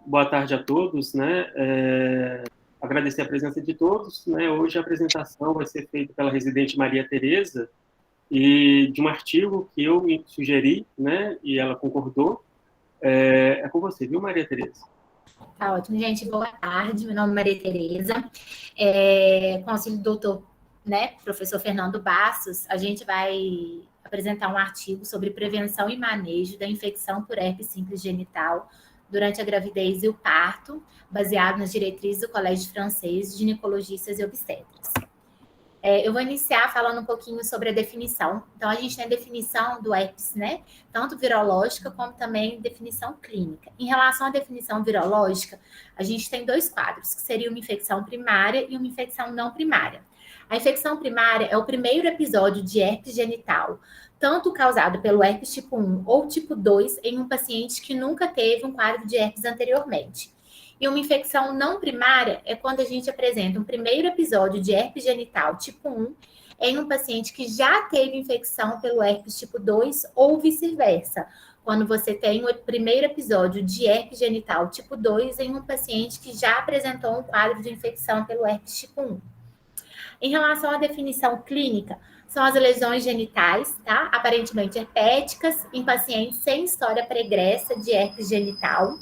Boa tarde a todos, né? Agradecer a presença de todos, né? Hoje a apresentação vai ser feita pela residente Maria Tereza e de um artigo que eu me sugeri, né? E ela concordou. É com você, viu, Maria Tereza? Tá ótimo, gente. Boa tarde. Meu nome é Maria Tereza. Com auxílio do doutor, né, professor Fernando Bastos, a gente vai apresentar um artigo sobre prevenção e manejo da infecção por herpes simples genital durante a gravidez e o parto, baseado nas diretrizes do Colégio Francês de Ginecologistas e Obstetras. Eu vou iniciar falando um pouquinho sobre a definição. Então, a gente tem a definição do herpes, né? Tanto virológica como também definição clínica. Em relação à definição virológica, a gente tem dois quadros, que seria uma infecção primária e uma infecção não primária. A infecção primária é o primeiro episódio de herpes genital, tanto causado pelo herpes tipo 1 ou tipo 2 em um paciente que nunca teve um quadro de herpes anteriormente. E uma infecção não primária é quando a gente apresenta um primeiro episódio de herpes genital tipo 1 em um paciente que já teve infecção pelo herpes tipo 2 ou vice-versa. Quando você tem o primeiro episódio de herpes genital tipo 2 em um paciente que já apresentou um quadro de infecção pelo herpes tipo 1. Em relação à definição clínica, são as lesões genitais, tá? Aparentemente herpéticas, em pacientes sem história pregressa de herpes genital.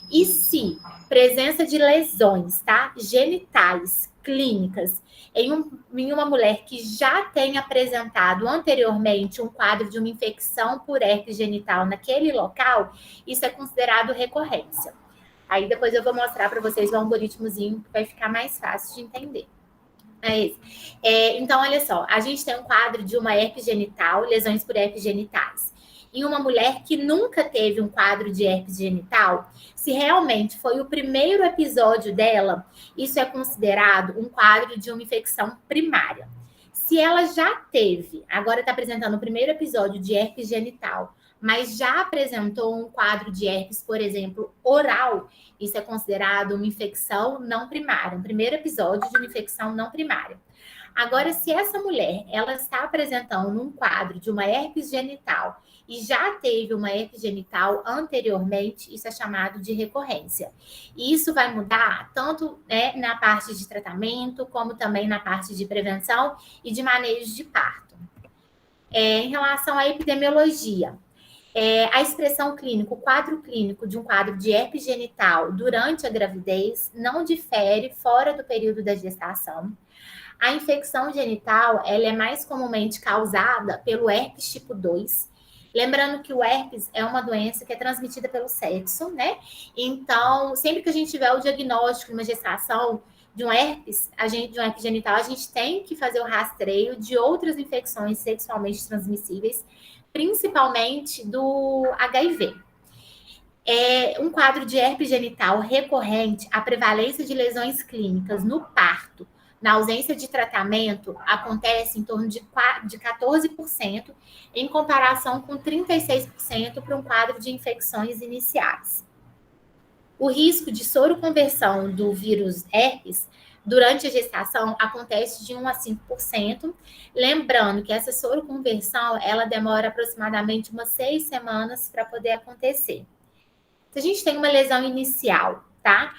E se presença de lesões, tá? Genitais, clínicas, em uma mulher que já tem apresentado anteriormente um quadro de uma infecção por herpes genital naquele local, isso é considerado recorrência. Aí depois eu vou mostrar para vocês o algoritmozinho que vai ficar mais fácil de entender. Então, olha só, a gente tem um quadro de uma herpes genital, lesões por herpes genitais. Em uma mulher que nunca teve um quadro de herpes genital, se realmente foi o primeiro episódio dela, isso é considerado um quadro de uma infecção primária. Se ela já teve, agora está apresentando o primeiro episódio de herpes genital, mas já apresentou um quadro de herpes, por exemplo, oral, isso é considerado uma infecção não primária, um primeiro episódio de uma infecção não primária. Agora, se essa mulher ela está apresentando um quadro de uma herpes genital e já teve uma herpes genital anteriormente, isso é chamado de recorrência. E isso vai mudar tanto, né, na parte de tratamento, como também na parte de prevenção e de manejo de parto. Em relação à epidemiologia, a expressão clínica, o quadro clínico de um quadro de herpes genital durante a gravidez não difere fora do período da gestação. A infecção genital, ela é mais comumente causada pelo herpes tipo 2. Lembrando que o herpes é uma doença que é transmitida pelo sexo, né? Então, sempre que a gente tiver o diagnóstico numa gestação de um herpes genital, a gente tem que fazer o rastreio de outras infecções sexualmente transmissíveis, principalmente do HIV. Um quadro de herpes genital recorrente, a prevalência de lesões clínicas no parto, na ausência de tratamento, acontece em torno de 14%, em comparação com 36% para um quadro de infecções iniciais. O risco de soroconversão do vírus herpes durante a gestação acontece de 1 a 5%, lembrando que essa soroconversão, ela demora aproximadamente umas 6 semanas para poder acontecer. Se a gente tem uma lesão inicial, tá?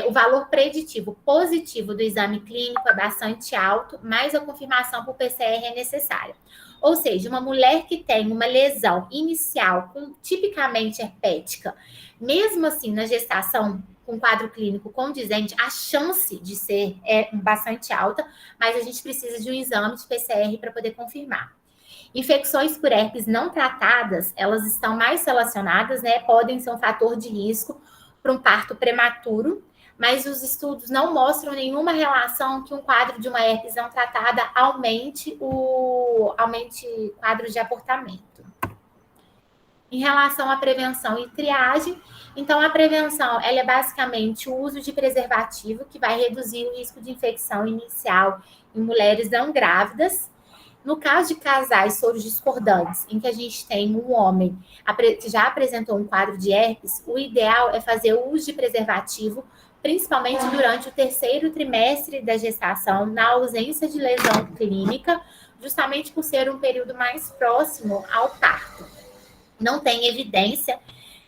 O valor preditivo positivo do exame clínico é bastante alto, mas a confirmação por PCR é necessária. Ou seja, uma mulher que tem uma lesão inicial, tipicamente herpética, mesmo assim na gestação com quadro clínico condizente, a chance de ser bastante alta, mas a gente precisa de um exame de PCR para poder confirmar. Infecções por herpes não tratadas, elas estão mais relacionadas, né? Podem ser um fator de risco para um parto prematuro, mas os estudos não mostram nenhuma relação que um quadro de uma herpes não tratada aumente quadro de abortamento. Em relação à prevenção e triagem, então a prevenção ela é basicamente o uso de preservativo, que vai reduzir o risco de infecção inicial em mulheres não grávidas. No caso de casais soros discordantes, em que a gente tem um homem que já apresentou um quadro de herpes, o ideal é fazer o uso de preservativo, principalmente durante o terceiro trimestre da gestação, na ausência de lesão clínica, justamente por ser um período mais próximo ao parto. Não tem evidência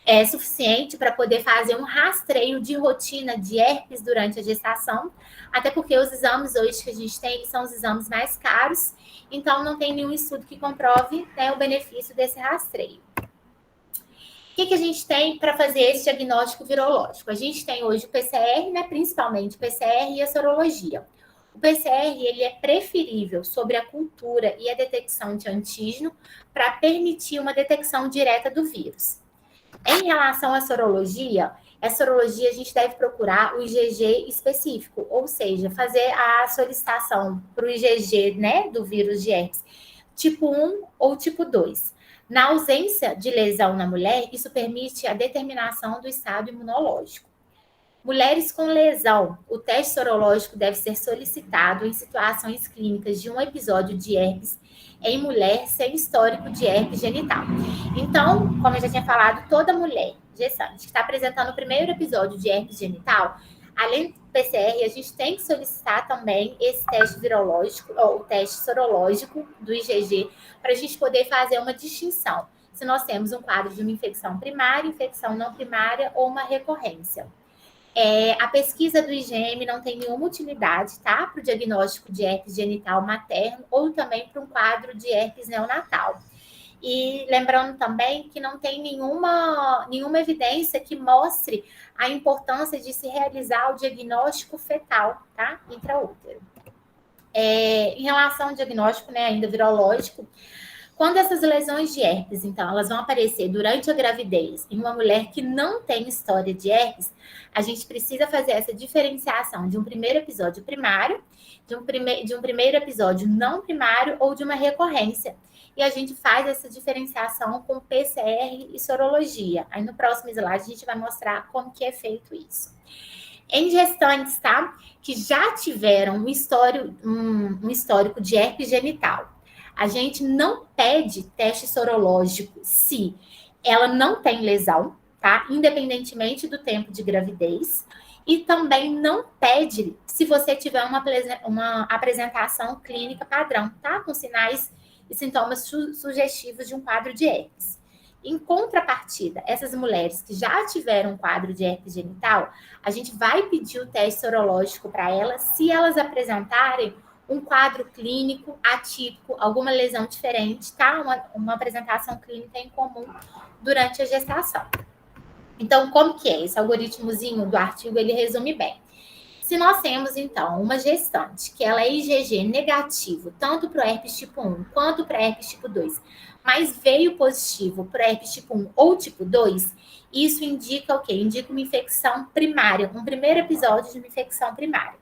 é suficiente para poder fazer um rastreio de rotina de herpes durante a gestação, até porque os exames hoje que a gente tem são os exames mais caros, então não tem nenhum estudo que comprove, né, o benefício desse rastreio. O que a gente tem para fazer esse diagnóstico virológico? A gente tem hoje o PCR, né, principalmente o PCR e a sorologia. O PCR ele é preferível sobre a cultura e a detecção de antígeno para permitir uma detecção direta do vírus. Em relação à sorologia, a gente deve procurar o IgG específico, ou seja, fazer a solicitação para o IgG, né, do vírus de herpes, tipo 1 ou tipo 2. Na ausência de lesão na mulher, isso permite a determinação do estado imunológico. Mulheres com lesão, o teste sorológico deve ser solicitado em situações clínicas de um episódio de herpes em mulher sem histórico de herpes genital. Então, como eu já tinha falado, toda mulher gestante que está apresentando o primeiro episódio de herpes genital, além do PCR, a gente tem que solicitar também esse teste virológico, ou o teste sorológico do IgG, para a gente poder fazer uma distinção se nós temos um quadro de uma infecção primária, infecção não primária ou uma recorrência. A pesquisa do IgM não tem nenhuma utilidade, tá? Para o diagnóstico de herpes genital materno ou também para um quadro de herpes neonatal. E lembrando também que não tem nenhuma evidência que mostre a importância de se realizar o diagnóstico fetal, tá? Intraútero. Em relação ao diagnóstico, né, ainda virológico, quando essas lesões de herpes, então, elas vão aparecer durante a gravidez em uma mulher que não tem história de herpes, a gente precisa fazer essa diferenciação de um primeiro episódio primário, de um primeiro episódio não primário ou de uma recorrência. E a gente faz essa diferenciação com PCR e sorologia. Aí no próximo slide a gente vai mostrar como que é feito isso. Em gestantes, tá? Que já tiveram um histórico de herpes genital. A gente não pede teste sorológico se ela não tem lesão, tá? Independentemente do tempo de gravidez. E também não pede se você tiver uma apresentação clínica padrão, tá? Com sinais e sintomas sugestivos de um quadro de herpes. Em contrapartida, essas mulheres que já tiveram um quadro de herpes genital, a gente vai pedir o teste sorológico para elas se elas apresentarem um quadro clínico atípico, alguma lesão diferente, tá? Uma apresentação clínica incomum durante a gestação. Então, como que é? Esse algoritmozinho do artigo, ele resume bem. Se nós temos, então, uma gestante que ela é IgG negativo, tanto para o herpes tipo 1 quanto para o herpes tipo 2, mas veio positivo para o herpes tipo 1 ou tipo 2, isso indica o quê? Indica uma infecção primária, um primeiro episódio de uma infecção primária.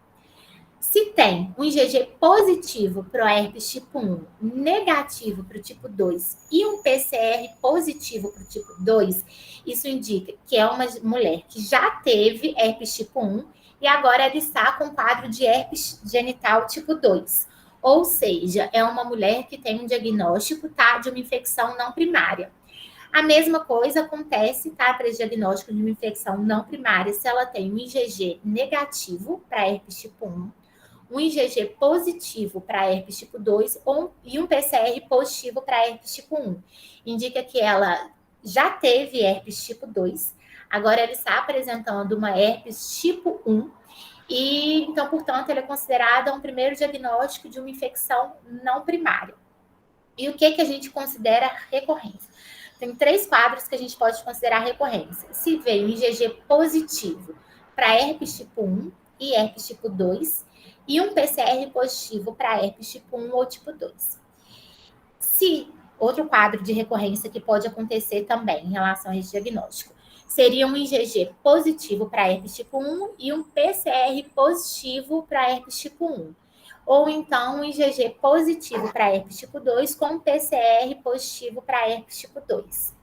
Se tem um IgG positivo para o herpes tipo 1, negativo para o tipo 2 e um PCR positivo para o tipo 2, isso indica que é uma mulher que já teve herpes tipo 1 e agora ela está com quadro de herpes genital tipo 2. Ou seja, é uma mulher que tem um diagnóstico, tá, de uma infecção não primária. A mesma coisa acontece, tá, para esse diagnóstico de uma infecção não primária se ela tem um IgG negativo para herpes tipo 1, um IgG positivo para herpes tipo 2 e um PCR positivo para herpes tipo 1. Indica que ela já teve herpes tipo 2, agora ela está apresentando uma herpes tipo 1, e então, portanto, ela é considerada um primeiro diagnóstico de uma infecção não primária. E o que a gente considera recorrência? Tem 3 quadros que a gente pode considerar recorrência. Se veio um IgG positivo para herpes tipo 1 e herpes tipo 2, e um PCR positivo para herpes tipo 1 ou tipo 2. Se outro quadro de recorrência que pode acontecer também em relação a esse diagnóstico seria um IgG positivo para herpes tipo 1 e um PCR positivo para herpes tipo 1. Ou então um IgG positivo para herpes tipo 2 com um PCR positivo para herpes tipo 2.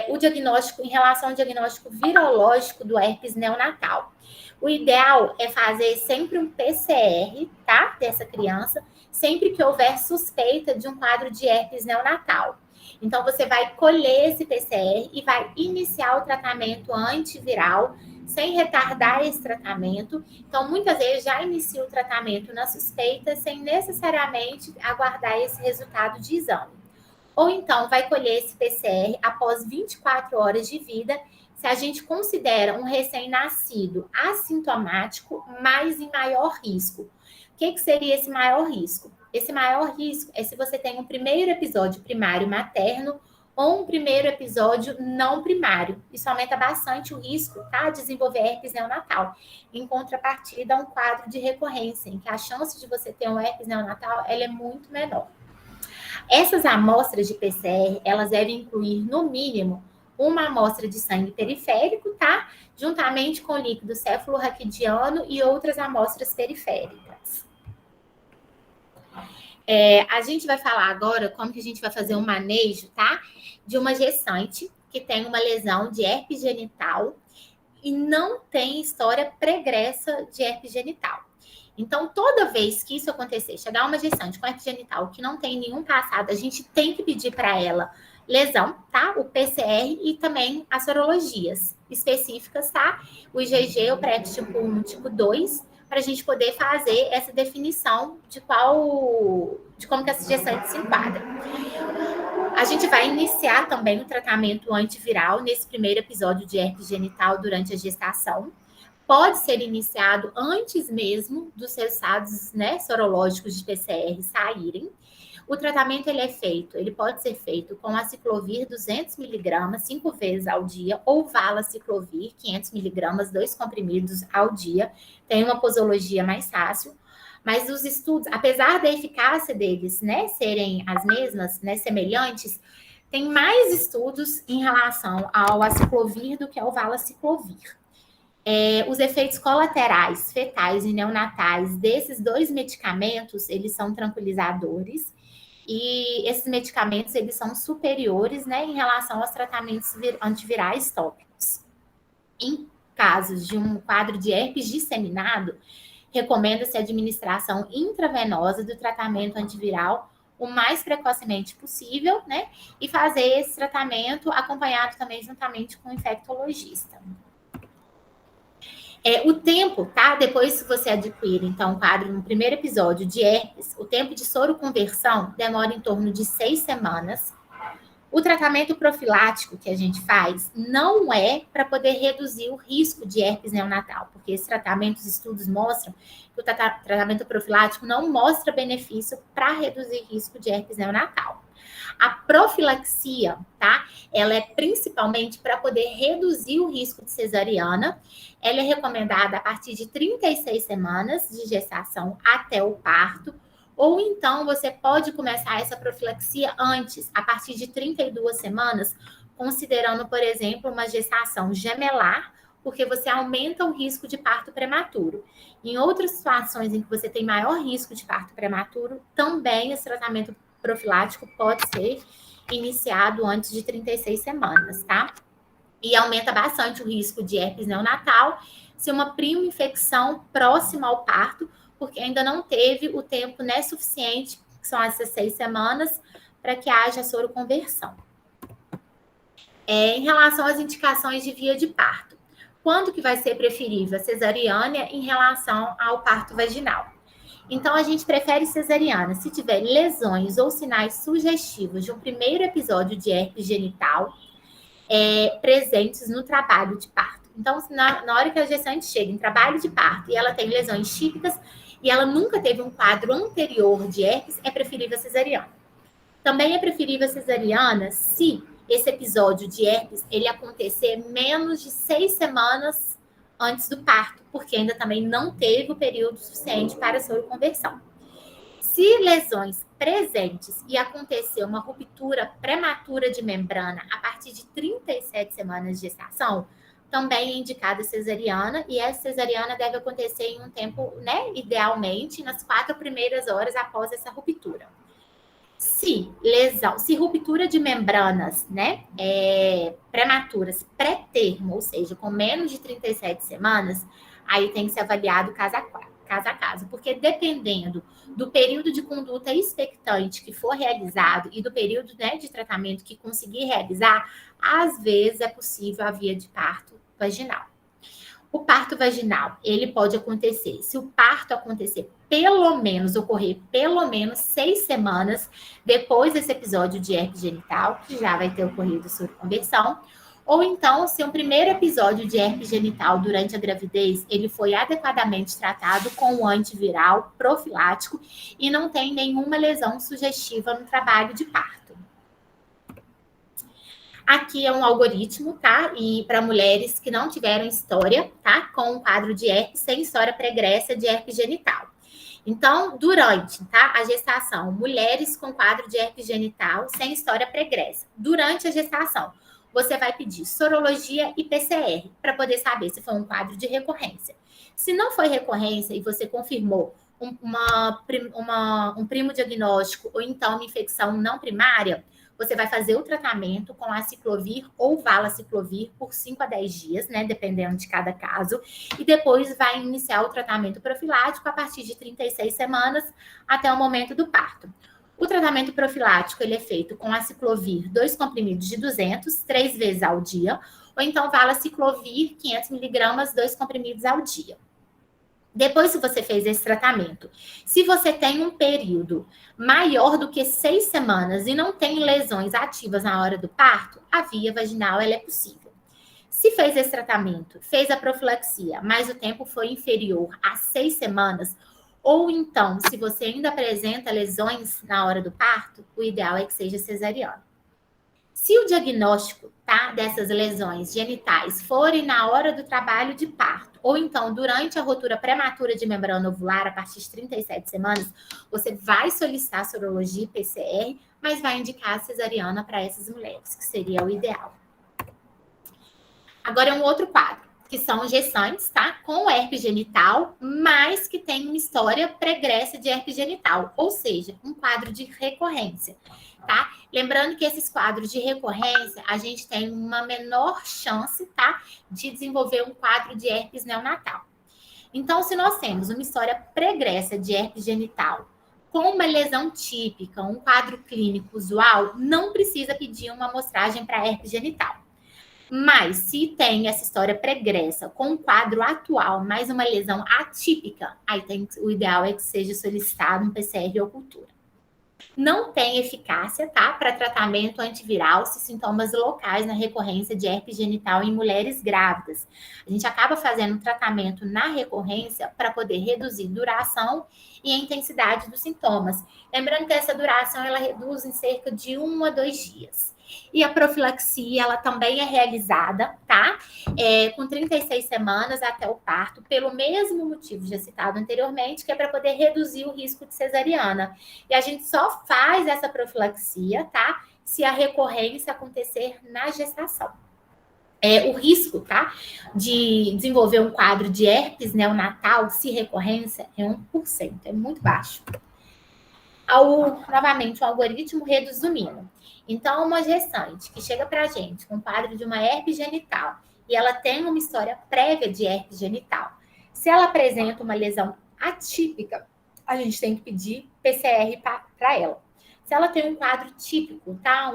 O diagnóstico, em relação ao diagnóstico virológico do herpes neonatal. O ideal é fazer sempre um PCR, tá? Dessa criança, sempre que houver suspeita de um quadro de herpes neonatal. Então, você vai colher esse PCR e vai iniciar o tratamento antiviral, sem retardar esse tratamento. Então, muitas vezes já inicia o tratamento na suspeita, sem necessariamente aguardar esse resultado de exame. ou então vai colher esse PCR após 24 horas de vida, se a gente considera um recém-nascido assintomático, mas em maior risco. O que seria esse maior risco? Esse maior risco é se você tem um primeiro episódio primário materno ou um primeiro episódio não primário. Isso aumenta bastante o risco, tá, de desenvolver herpes neonatal. Em contrapartida, um quadro de recorrência, em que a chance de você ter um herpes neonatal ela é muito menor. Essas amostras de PCR, elas devem incluir, no mínimo, uma amostra de sangue periférico, tá? Juntamente com líquido cefalorraquidiano e outras amostras periféricas. A gente vai falar agora como que a gente vai fazer um manejo, tá? De uma gestante que tem uma lesão de herpes genital e não tem história pregressa de herpes genital. Então, toda vez que isso acontecer, chegar uma gestante com herpes genital que não tem nenhum passado, a gente tem que pedir para ela lesão, tá? O PCR e também as sorologias específicas, tá? O IgG, o PrEP tipo 1, tipo 2, para a gente poder fazer essa definição de como que essa gestante se enquadra. A gente vai iniciar também o tratamento antiviral nesse primeiro episódio de herpes genital durante a gestação. Pode ser iniciado antes mesmo dos resultados, né, sorológicos de PCR saírem. O tratamento ele pode ser feito com aciclovir 200 mg 5 vezes ao dia ou valaciclovir 500 mg 2 comprimidos ao dia. Tem uma posologia mais fácil, mas os estudos, apesar da eficácia deles, né, serem as mesmas, né, semelhantes, tem mais estudos em relação ao aciclovir do que ao valaciclovir. Os efeitos colaterais fetais e neonatais desses dois medicamentos, eles são tranquilizadores e esses medicamentos, eles são superiores, né, em relação aos tratamentos antivirais tópicos. Em casos de um quadro de herpes disseminado, recomenda-se a administração intravenosa do tratamento antiviral o mais precocemente possível, né, e fazer esse tratamento acompanhado também juntamente com o infectologista. O tempo, tá? Depois que você adquire, então, o quadro no primeiro episódio de herpes, o tempo de soroconversão demora em torno de 6 semanas. O tratamento profilático que a gente faz não é para poder reduzir o risco de herpes neonatal, porque esse tratamento, os estudos mostram que o tratamento profilático não mostra benefício para reduzir risco de herpes neonatal. A profilaxia, tá? Ela é principalmente para poder reduzir o risco de cesariana. Ela é recomendada a partir de 36 semanas de gestação até o parto, ou então você pode começar essa profilaxia antes, a partir de 32 semanas, considerando, por exemplo, uma gestação gemelar, porque você aumenta o risco de parto prematuro. Em outras situações em que você tem maior risco de parto prematuro, também esse tratamento profilático pode ser iniciado antes de 36 semanas, tá? E aumenta bastante o risco de herpes neonatal se uma prima infecção próxima ao parto, porque ainda não teve o tempo, né, suficiente, que são essas 6 semanas, para que haja soroconversão. Em relação às indicações de via de parto, quando que vai ser preferível a cesariana em relação ao parto vaginal? Então, a gente prefere cesariana se tiver lesões ou sinais sugestivos de um primeiro episódio de herpes genital presentes no trabalho de parto. Então, na hora que a gestante chega em trabalho de parto e ela tem lesões típicas e ela nunca teve um quadro anterior de herpes, é preferível a cesariana. Também é preferível a cesariana se esse episódio de herpes ele acontecer menos de 6 semanas antes do parto, porque ainda também não teve o período suficiente para a soroconversão. Se lesões presentes e acontecer uma ruptura prematura de membrana a partir de 37 semanas de gestação, também é indicada cesariana, e essa cesariana deve acontecer em um tempo, né, idealmente, nas 4 primeiras horas após essa ruptura. Se ruptura de membranas, né, prematuras, pré-termo, ou seja, com menos de 37 semanas, aí tem que ser avaliado caso a caso, porque dependendo do período de conduta expectante que for realizado e do período, né, de tratamento que conseguir realizar, às vezes é possível a via de parto vaginal. O parto vaginal, ele pode acontecer, se o parto acontecer ocorrer pelo menos 6 semanas depois desse episódio de herpes genital, que já vai ter ocorrido soroconversão, ou então, se um primeiro episódio de herpes genital durante a gravidez, ele foi adequadamente tratado com um antiviral profilático e não tem nenhuma lesão sugestiva no trabalho de parto. Aqui é um algoritmo, tá? E para mulheres que não tiveram história, tá? Com um quadro de herpes sem história pregressa de herpes genital. Então, durante, tá? A gestação, mulheres com quadro de herpes genital sem história pregressa. Durante a gestação, você vai pedir sorologia e PCR para poder saber se foi um quadro de recorrência. Se não foi recorrência e você confirmou um primo diagnóstico ou então uma infecção não primária, você vai fazer o tratamento com aciclovir ou valaciclovir por 5 a 10 dias, né, dependendo de cada caso, e depois vai iniciar o tratamento profilático a partir de 36 semanas até o momento do parto. O tratamento profilático ele é feito com aciclovir, 2 comprimidos de 200, 3 vezes ao dia, ou então valaciclovir, 500 miligramas, 2 comprimidos ao dia. Depois que você fez esse tratamento, se você tem um período maior do que 6 semanas e não tem lesões ativas na hora do parto, a via vaginal ela é possível. Se fez esse tratamento, fez a profilaxia, mas o tempo foi inferior a 6 semanas, ou então, se você ainda apresenta lesões na hora do parto, o ideal é que seja cesariana. Se o diagnóstico, tá, dessas lesões genitais forem na hora do trabalho de parto, ou então durante a rotura prematura de membrana ovular, a partir de 37 semanas, você vai solicitar sorologia e PCR, mas vai indicar a cesariana para essas mulheres, que seria o ideal. Agora é um outro quadro, que são gestantes, tá? Com herpes genital, mas que tem uma história pregressa de herpes genital, ou seja, um quadro de recorrência, tá? Lembrando que esses quadros de recorrência, a gente tem uma menor chance, tá? De desenvolver um quadro de herpes neonatal. Então, se nós temos uma história pregressa de herpes genital, com uma lesão típica, um quadro clínico usual, não precisa pedir uma amostragem para herpes genital. Mas se tem essa história pregressa com um quadro atual, mais uma lesão atípica, aí o ideal é que seja solicitado um PCR ou cultura. Não tem eficácia, tá? Para tratamento antiviral se sintomas locais na recorrência de herpes genital em mulheres grávidas. A gente acaba fazendo tratamento na recorrência para poder reduzir duração e a intensidade dos sintomas. Lembrando que essa duração ela reduz em cerca de 1 a 2 dias. E a profilaxia, ela também é realizada, tá? Com 36 semanas até o parto, pelo mesmo motivo já citado anteriormente, que é para poder reduzir o risco de cesariana. E a gente só faz essa profilaxia, tá? Se a recorrência acontecer na gestação. O risco, tá? De desenvolver um quadro de herpes neonatal, se recorrência, é 1%, é muito baixo. Novamente, o algoritmo reduzindo. Então, uma gestante que chega para a gente com quadro de uma herpes genital e ela tem uma história prévia de herpes genital, se ela apresenta uma lesão atípica, a gente tem que pedir PCR para ela. Se ela tem um quadro típico, tá?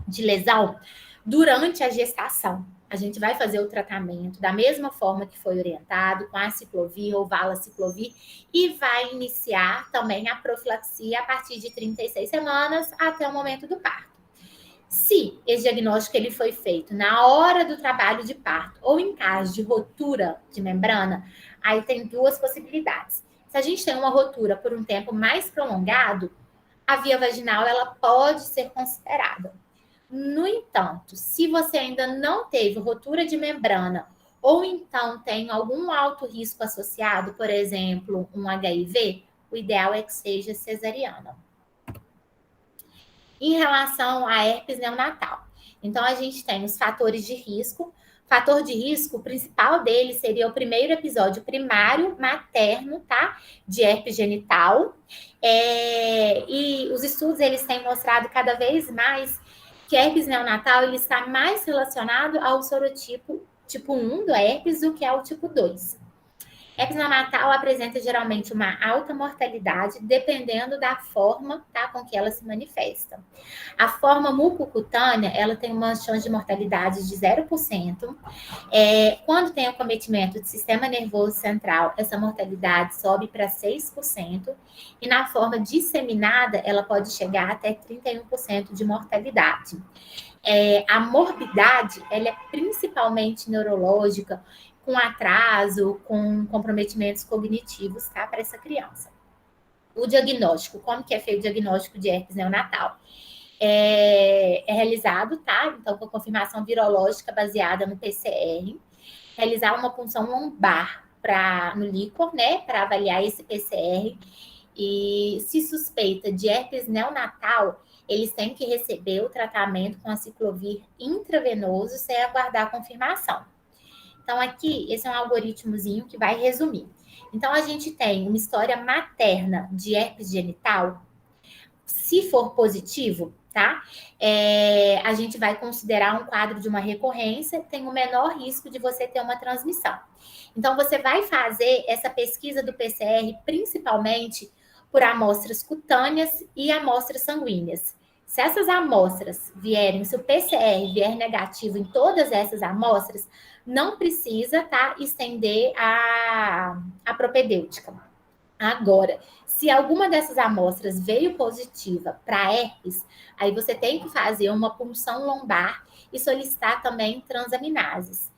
De lesão durante a gestação, a gente vai fazer o tratamento da mesma forma que foi orientado, com aciclovir ou valaciclovir, e vai iniciar também a profilaxia a partir de 36 semanas até o momento do parto. Se esse diagnóstico ele foi feito na hora do trabalho de parto ou em caso de rotura de membrana, aí tem 2 possibilidades. Se a gente tem uma rotura por um tempo mais prolongado, a via vaginal ela pode ser considerada. No entanto, se você ainda não teve rotura de membrana ou então tem algum alto risco associado, por exemplo, um HIV, o ideal é que seja cesariana. Em relação à herpes neonatal, então a gente tem os fatores de risco. Fator de risco, o principal dele seria o primeiro episódio primário materno, tá? De herpes genital. E os estudos, eles têm mostrado cada vez mais que herpes neonatal ele está mais relacionado ao sorotipo tipo 1 do herpes do que ao tipo 2. Herpes neonatal apresenta geralmente uma alta mortalidade, dependendo da forma, tá, com que ela se manifesta. A forma mucocutânea, ela tem uma chance de mortalidade de 0%. Quando tem acometimento do sistema nervoso central, essa mortalidade sobe para 6%. E na forma disseminada, ela pode chegar até 31% de mortalidade. A morbidade, ela é principalmente neurológica, com atraso, com comprometimentos cognitivos, tá, para essa criança. O diagnóstico, como que é feito o diagnóstico de herpes neonatal? É realizado, tá? Então, com confirmação virológica baseada no PCR, realizar uma punção lombar no líquor, né, para avaliar esse PCR. E se suspeita de herpes neonatal, eles têm que receber o tratamento com aciclovir intravenoso sem aguardar a confirmação. Então, aqui, esse é um algoritmozinho que vai resumir. Então, a gente tem uma história materna de herpes genital. Se for positivo, tá? A gente vai considerar um quadro de uma recorrência, tem o menor risco de você ter uma transmissão. Então, você vai fazer essa pesquisa do PCR, principalmente por amostras cutâneas e amostras sanguíneas. Se essas amostras vierem, se o PCR vier negativo em todas essas amostras, não precisa, tá, estender a propedêutica. Agora, se alguma dessas amostras veio positiva para herpes, aí você tem que fazer uma punção lombar e solicitar também transaminases.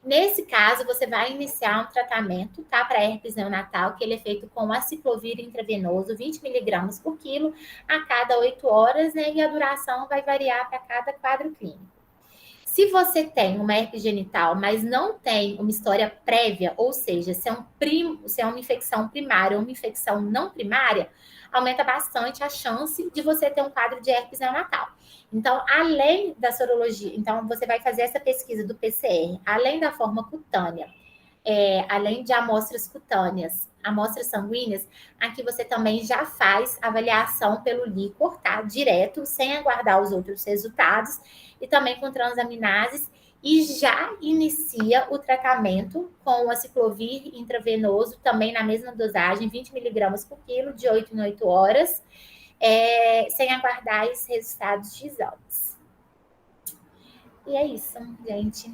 Nesse caso, você vai iniciar um tratamento, tá, para herpes neonatal, que ele é feito com aciclovir intravenoso, 20 miligramas por quilo, a cada 8 horas, né, e a duração vai variar para cada quadro clínico. Se você tem uma herpes genital, mas não tem uma história prévia, ou seja, se é uma infecção primária ou uma infecção não primária, aumenta bastante a chance de você ter um quadro de herpes neonatal. Então, além da sorologia, então você vai fazer essa pesquisa do PCR, além da forma cutânea, além de amostras cutâneas, amostras sanguíneas, aqui você também já faz avaliação pelo líquor, tá? Direto, sem aguardar os outros resultados, e também com transaminases, e já inicia o tratamento com o aciclovir intravenoso, também na mesma dosagem, 20 miligramas por quilo, de 8 em 8 horas, sem aguardar os resultados de exames. E é isso, gente.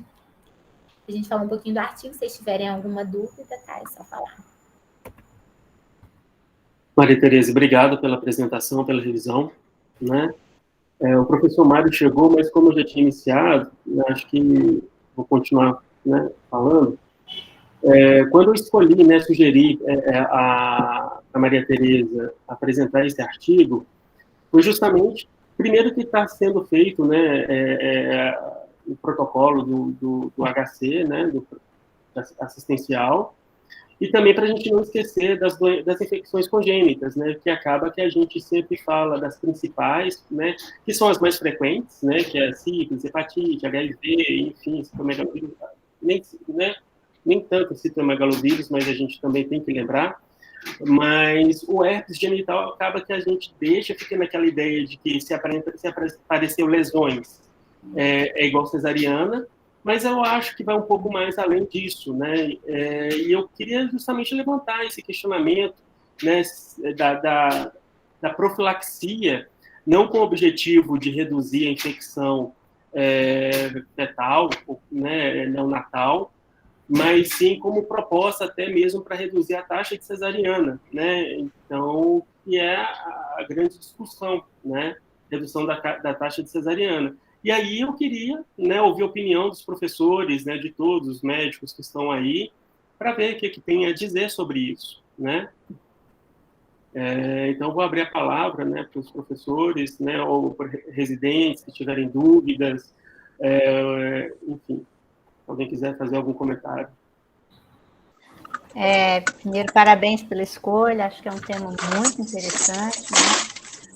A gente falou um pouquinho do artigo, se vocês tiverem alguma dúvida, tá? É só falar. Maria Tereza, obrigado pela apresentação, pela revisão, né? O professor Mário chegou, mas como eu já tinha iniciado, acho que vou continuar, né, falando. Quando eu escolhi, né, sugeri a Maria Tereza apresentar esse artigo, foi justamente, primeiro que está sendo feito, né, o protocolo do HC, né, do assistencial, e também para a gente não esquecer das infecções congênitas, né, que acaba que a gente sempre fala das principais, né, que são as mais frequentes, né, que é a sífilis, hepatite, HIV, enfim, citomegalovírus, nem tanto citomegalovírus, mas a gente também tem que lembrar. Mas o herpes genital acaba que a gente fica naquela ideia de que se apareceu lesões é igual cesariana, mas eu acho que vai um pouco mais além disso, né? E eu queria justamente levantar esse questionamento, né, da profilaxia, não com o objetivo de reduzir a infecção fetal, né, neonatal, mas sim como proposta até mesmo para reduzir a taxa de cesariana, né? Então, que é a grande discussão, né? Redução da taxa de cesariana. E aí eu queria, né, ouvir a opinião dos professores, né, de todos os médicos que estão aí, para ver o que tem a dizer sobre isso, né? Então, vou abrir a palavra, né, para os professores, né, ou para residentes que tiverem dúvidas, enfim, se alguém quiser fazer algum comentário. Primeiro, parabéns pela escolha, acho que é um tema muito interessante, né?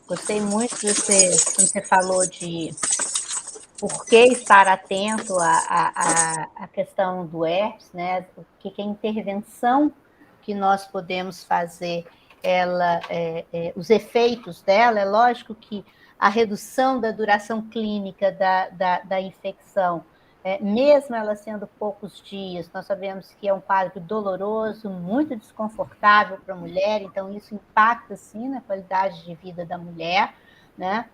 Gostei muito quando você falou de por que estar atento à questão do herpes, né? O que é a intervenção que nós podemos fazer, os efeitos dela. É lógico que a redução da duração clínica da infecção mesmo ela sendo poucos dias, nós sabemos que é um quadro doloroso, muito desconfortável para a mulher, então isso impacta, sim, na qualidade de vida da mulher, né?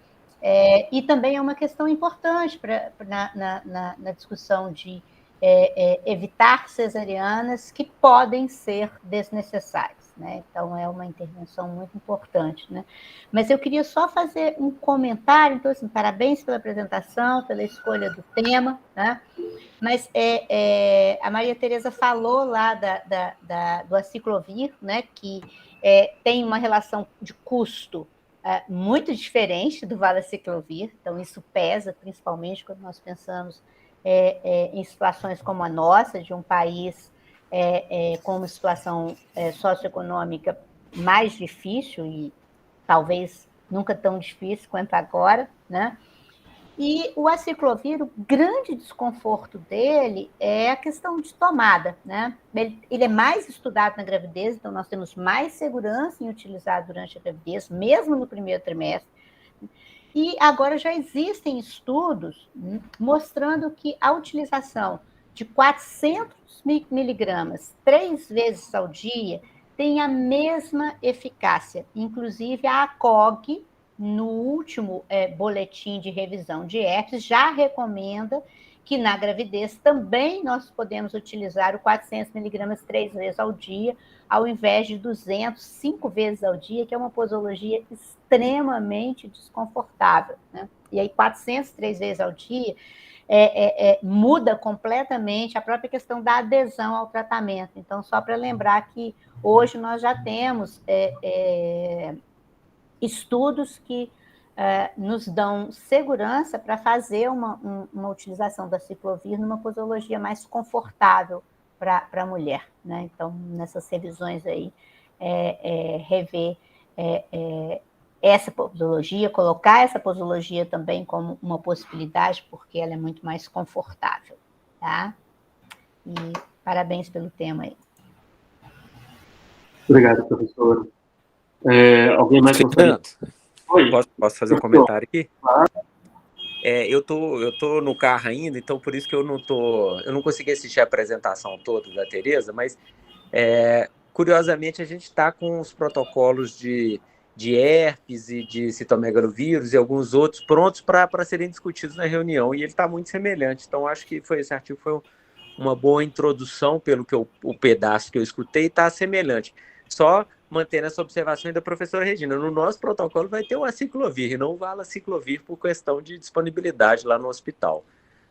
E também é uma questão importante na discussão de evitar cesarianas que podem ser desnecessárias, né? Então, é uma intervenção muito importante, né? Mas eu queria só fazer um comentário, então, assim, parabéns pela apresentação, pela escolha do tema, né? Mas a Maria Tereza falou lá do aciclovir, né? Que tem uma relação de custo muito diferente do valaciclovir, então isso pesa, principalmente quando nós pensamos em situações como a nossa, de um país com uma situação socioeconômica mais difícil e talvez nunca tão difícil quanto agora, né? E o aciclovir, o grande desconforto dele é a questão de tomada, né? Ele é mais estudado na gravidez, então nós temos mais segurança em utilizar durante a gravidez, mesmo no primeiro trimestre. E agora já existem estudos mostrando que a utilização de 400 miligramas 3 vezes ao dia tem a mesma eficácia. Inclusive, a ACOG, no último boletim de revisão de herpes, já recomenda que na gravidez também nós podemos utilizar o 400 miligramas 3 vezes ao dia, ao invés de 200, 5 vezes ao dia, que é uma posologia extremamente desconfortável, né? E aí 400, 3 vezes ao dia, muda completamente a própria questão da adesão ao tratamento. Então, só para lembrar que hoje nós já temos estudos que nos dão segurança para fazer uma utilização da aciclovir numa posologia mais confortável para a mulher, né? Então, nessas revisões aí, rever essa posologia, colocar essa posologia também como uma possibilidade, porque ela é muito mais confortável, tá? E parabéns pelo tema aí. Obrigado, professora. Alguém mais gostaria? Oi. Posso fazer um comentário aqui? Claro. Eu tô no carro ainda, então por isso que eu não consegui assistir a apresentação toda da Tereza, mas curiosamente a gente está com os protocolos de herpes e de citomegalovírus e alguns outros prontos para serem discutidos na reunião, e ele está muito semelhante. Então acho que esse artigo foi uma boa introdução, pelo que o pedaço que eu escutei, está semelhante. Só mantendo essa observação da professora Regina, no nosso protocolo vai ter o aciclovir, e não o valaciclovir por questão de disponibilidade lá no hospital.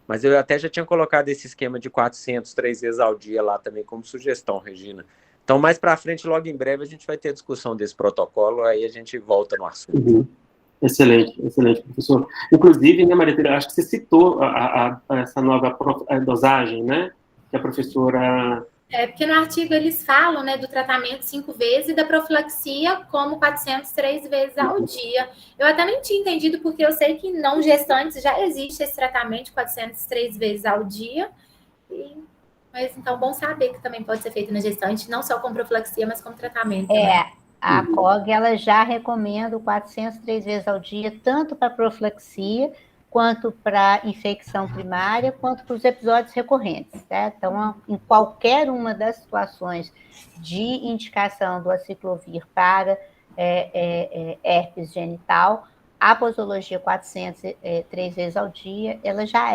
Mas eu até já tinha colocado esse esquema de 400, 3 vezes ao dia lá também como sugestão, Regina. Então, mais para frente, logo em breve, a gente vai ter discussão desse protocolo, aí a gente volta no assunto. Uhum. Excelente, professor. Inclusive, né, Maria Tereza, acho que você citou essa nova dosagem, né, que a professora... Porque no artigo eles falam, né, do tratamento 5 vezes e da profilaxia como 403 vezes ao dia. Eu até nem tinha entendido, porque eu sei que não gestantes já existe esse tratamento de 403 vezes ao dia. Mas então, bom saber que também pode ser feito na gestante, não só com profilaxia, mas como tratamento. A COG ela já recomenda o 403 vezes ao dia, tanto para profilaxia, quanto para infecção primária, quanto para os episódios recorrentes, tá? Então, em qualquer uma das situações de indicação do aciclovir para herpes genital, a posologia 403 vezes ao dia, ela já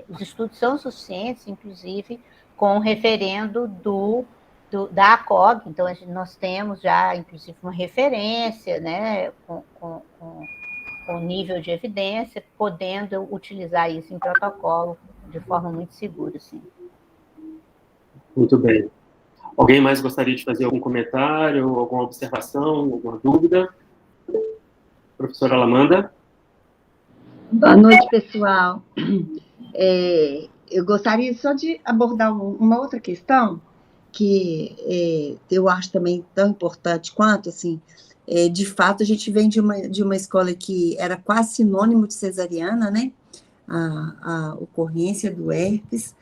os estudos são suficientes, inclusive, com o referendo da ACOG, então nós temos já, inclusive, uma referência, né, com nível de evidência, podendo utilizar isso em protocolo de forma muito segura, sim. Muito bem. Alguém mais gostaria de fazer algum comentário, alguma observação, alguma dúvida? Professora Alamanda? Boa noite, pessoal. Eu gostaria só de abordar uma outra questão, que eu acho também tão importante quanto, assim, de fato, a gente vem de uma escola que era quase sinônimo de cesariana, né? A ocorrência do herpes,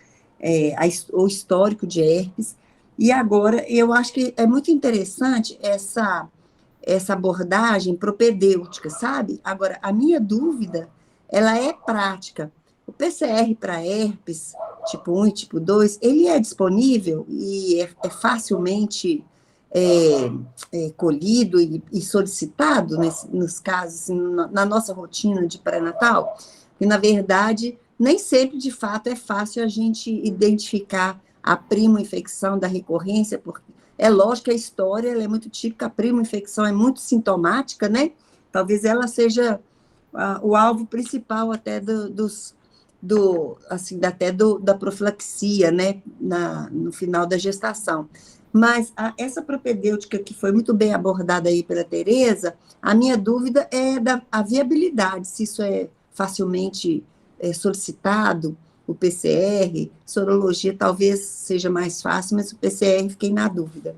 o histórico de herpes, e agora eu acho que é muito interessante essa abordagem propedêutica, sabe? Agora, a minha dúvida, ela é prática, O PCR para herpes, tipo 1 e tipo 2, ele é disponível e é facilmente colhido e solicitado nos casos, assim, na nossa rotina de pré-natal? E, na verdade, nem sempre, de fato, é fácil a gente identificar a primo-infecção da recorrência, porque é lógico que a história ela é muito típica, a primo-infecção é muito sintomática, né? Talvez ela seja o alvo principal até da profilaxia, né, no final da gestação. Mas essa propedêutica que foi muito bem abordada aí pela Tereza, a minha dúvida é da viabilidade, se isso é facilmente solicitado, o PCR, sorologia talvez seja mais fácil, mas o PCR fiquei na dúvida.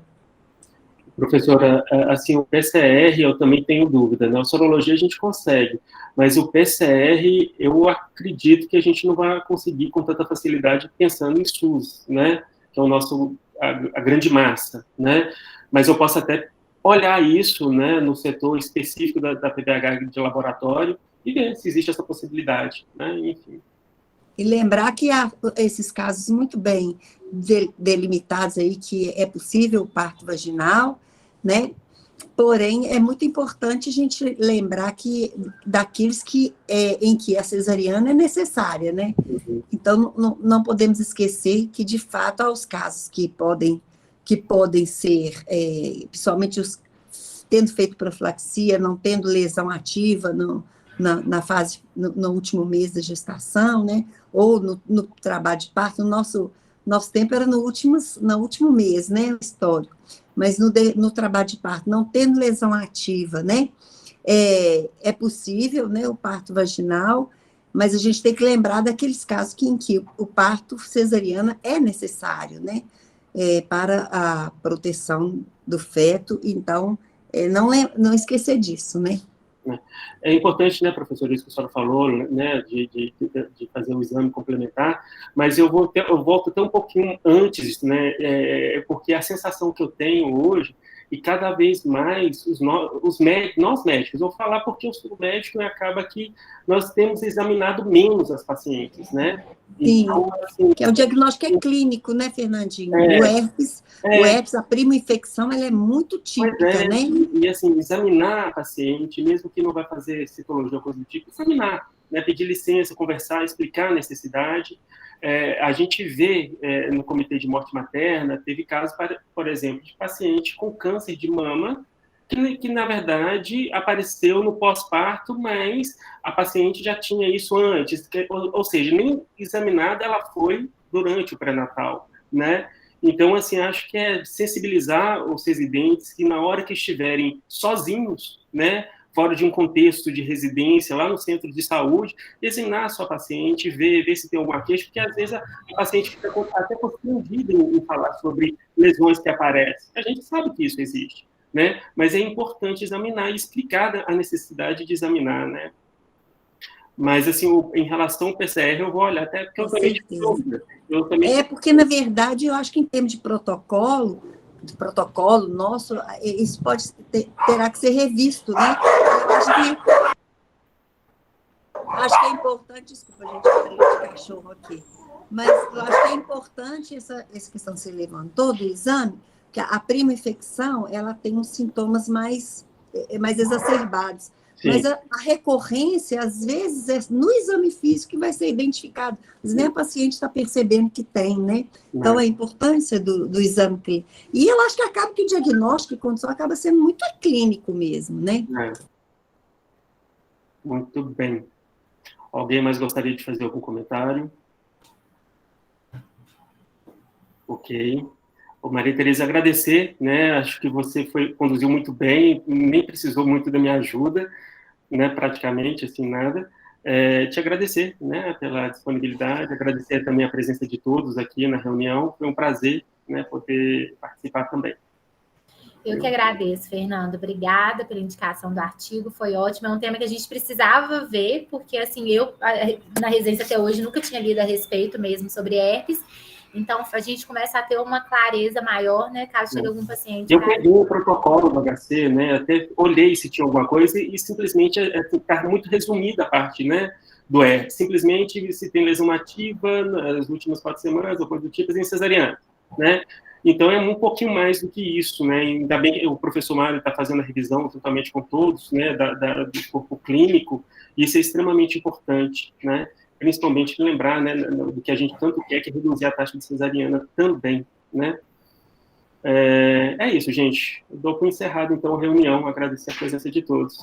Professora, assim, o PCR eu também tenho dúvida, né? A sorologia a gente consegue, mas o PCR eu acredito que a gente não vai conseguir com tanta facilidade pensando em SUS, né? Que é a grande massa, né? Mas eu posso até olhar isso, né, no setor específico da PDH de laboratório e ver se existe essa possibilidade, né? Enfim. E lembrar que há esses casos muito bem delimitados aí, que é possível o parto vaginal, né? Porém, é muito importante a gente lembrar que daqueles em que a cesariana é necessária, né? Então, não podemos esquecer que, de fato, há os casos que podem ser, principalmente tendo feito profilaxia, não tendo lesão ativa na fase, no último mês da gestação, né? Ou no trabalho de parto. Nosso tempo era no último mês, né? Histórico. Mas no trabalho de parto, não tendo lesão ativa, né? É possível, né, o parto vaginal, mas a gente tem que lembrar daqueles casos em que o parto cesariana é necessário, né? Para a proteção do feto, então, não esquecer disso, né? É importante, né, professor, isso que a senhora falou, né, de fazer um exame complementar, mas eu volto até um pouquinho antes, né, porque a sensação que eu tenho hoje, e cada vez mais nós médicos, vou falar porque eu sou médico e acaba que nós temos examinado menos as pacientes, né? Então, assim, que o diagnóstico é clínico, né, Fernandinho? O herpes, a primo-infecção, ela é muito típica, né? E assim, examinar a paciente, mesmo que não vai fazer citologia ou coisa do tipo, examinar, né, pedir licença, conversar, explicar a necessidade. A gente vê no Comitê de Morte Materna, teve casos, por exemplo, de paciente com câncer de mama, que na verdade apareceu no pós-parto, mas a paciente já tinha isso antes, ou seja, nem examinada ela foi durante o pré-natal, né? Então, assim, acho que é sensibilizar os residentes que na hora que estiverem sozinhos, né, fora de um contexto de residência, lá no centro de saúde, examinar a sua paciente, ver se tem alguma queixa, porque às vezes a paciente fica até constrangida em falar sobre lesões que aparecem. A gente sabe que isso existe, né? Mas é importante examinar e explicar a necessidade de examinar, né? Mas, assim, em relação ao PCR, eu vou olhar, até porque eu também tive dúvida. Porque, na verdade, eu acho que em termos de protocolo nosso, isso terá que ser revisto, né? Acho que é importante, desculpa, gente, de cachorro aqui, mas eu acho que é importante essa questão que você levantou do exame, que a prima infecção, ela tem uns sintomas mais exacerbados. Sim. Mas a recorrência, às vezes, é no exame físico que vai ser identificado. Mas nem a paciente está percebendo que tem, né? Então, a importância do exame clínico. E eu acho que acaba que o diagnóstico e condição acaba sendo muito clínico mesmo, né? Muito bem. Alguém mais gostaria de fazer algum comentário? Ok. Maria Tereza, agradecer, né? Acho que você conduziu muito bem, nem precisou muito da minha ajuda, né? Praticamente, assim, nada. Te agradecer, né? Pela disponibilidade, agradecer também a presença de todos aqui na reunião. Foi um prazer, né? Poder participar também. Eu que agradeço, Fernando. Obrigada pela indicação do artigo, foi ótimo. É um tema que a gente precisava ver, porque, assim, eu, na residência até hoje, nunca tinha lido a respeito mesmo sobre herpes. Então, a gente começa a ter uma clareza maior, né, caso chegue algum paciente. Eu peguei o protocolo do HC, né, até olhei se tinha alguma coisa e simplesmente está muito resumida a parte, né, do herpes. Simplesmente se tem lesão ativa nas últimas 4 semanas, ou coisa do tipo, em cesariana, né? Então, é um pouquinho mais do que isso, né? Ainda bem que o professor Mário está fazendo a revisão juntamente com todos, né, do corpo clínico, e isso é extremamente importante, né? Principalmente lembrar, né, do que a gente tanto quer, que é reduzir a taxa de cesariana também, né? É isso, gente. Eu dou por encerrado, então, a reunião, agradecer a presença de todos.